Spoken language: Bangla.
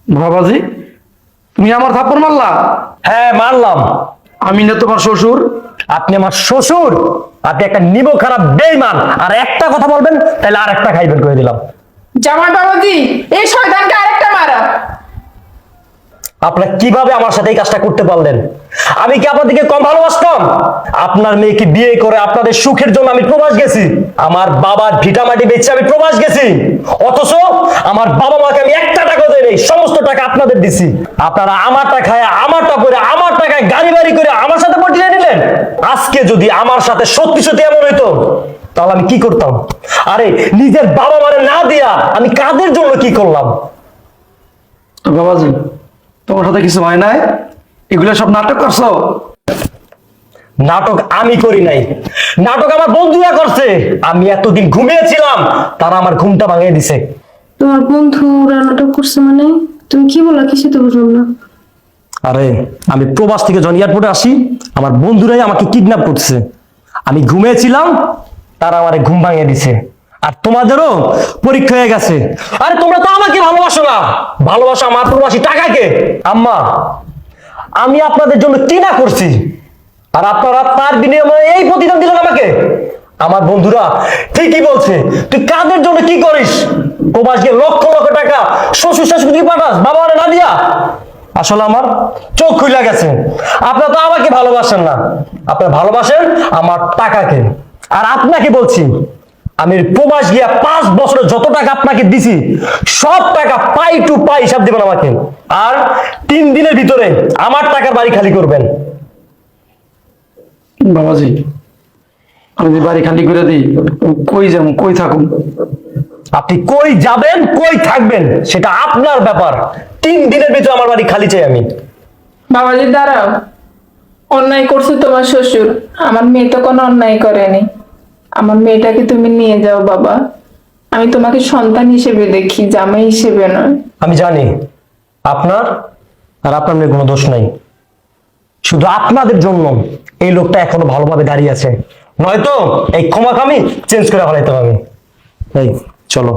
বাবাজি, তুমি আমার থাপ্পড় মারলা? হ্যাঁ মারলাম। আমি না তোমার শ্বশুর? আপনি আমার শ্বশুর? আপনি একটা নিব খারাপ বেঈমান। আর একটা কথা বলবেন তাহলে আর একটা খাইবেন করে দিলাম। জামাই বাবাজি, এই শয়তানকে আরেকটা মারা। আপনারা কিভাবে আমার সাথে এই কাজটা করতে পারলেন? আমি কি আপনাদেরকে কম ভালোবাসতাম? আপনার মেয়েকে বিয়ে করে আপনাদের সুখের জন্য আমি প্রবাস গেছি। আমার বাবার ভিটামাটি বেচে আমি প্রবাস গেছি। অথচ আমার বাবা মাকে আমি একটা টাকা দেই নাই, সমস্ত টাকা আপনাদের দিছি। আপনারা আমারটা খায়, আমারটা পরে, আমার টাকায় গাড়ি বাড়ি করে আমার সাথে পটিয়ে নিলেন। আজকে যদি আমার সাথে সত্যি সত্যি এমন হইতো তাহলে আমি কি করতাম? আরে নিজের বাবা মারে না দিয়া আমি কাদের জন্য কি করলাম? বাবাজি, তোমার সাথে কিছু হয় নাই? এগুলো সব নাটক করছো? নাটক আমি করি নাই, নাটক আমার বন্ধুরা করছে। আমি এতদিন ঘুমিয়েছিলাম, তারা আমার ঘুমটা ভাঙিয়ে দিছে। তোমার বন্ধুরা নাটক করছে মানে? তুমি কি বলা, কিছু তো বুঝলাম না। আরে আমি প্রবাস থেকে যখন এয়ারপোর্টে আসি, আমার বন্ধুরাই আমাকে কিডন্যাপ করছে। আমি ঘুমিয়েছিলাম, তারা আমারে ঘুম ভাঙিয়ে দিছে। আর তোমাদেরও পরীক্ষা হয়ে গেছে। আরে তোমরা তো আমাকে ভালোবাসো না, ভালোবাসো আমার প্রবাসী টাকাকে। আম্মা, আমি আপনাদের জন্য কি না করছি, আর আপনারা তার বিনিময়ে এই প্রতিদান দিলেন আমাকে? আমার বন্ধুরা ঠিকই বলছে, তুই কাদের জন্য কি করিস? প্রবাস গিয়ে লক্ষ লক্ষ টাকা শ্বশুর শাশুড়ি পাঠাস বাবা না দিয়া। আসলে আমার চোখ খুলে গেছে। আপনারা তো আমাকে ভালোবাসেন না, আপনারা ভালোবাসেন আমার টাকাকে। আর আপনাকে বলছি, আমি প্রবাস গিয়া 5 বছরে যত টাকা আপনাকে দিছি সব টাকা পাই টু পাই হিসাব দিবেন আমাকে। আর 3 দিনের ভিতরে আমার টাকার বাড়ি খালি করবেন। বাবাজি, আমি যদি বাড়ি খালি করে দিই, কই যাবো, কই থাকুন? আপনি কই যাবেন, কই থাকবেন সেটা আপনার ব্যাপার। 3 দিনের ভিতরে আমার বাড়ি খালি চাই আমি। বাবাজি দাঁড়াও, অন্যায় করছে তোমার শ্বশুর, আমার মেয়ে তো কোনো অন্যায় করেনি। আমার মেয়েটাকে তুমি নিয়ে যাও বাবা, আমি তোমাকে সন্তান হিসেবে দেখি, জামাই হিসেবে নয়। আমি জানি আপনার আর আপনার মেয়ের কোনো দোষ নাই, শুধু আপনাদের জন্য এই লোকটা এখনো ভালোভাবে দাঁড়িয়ে আছে। নয়তো এই ক্ষমাখামি চেঞ্জ করে ফেলাইতাম আমি। এই চলো।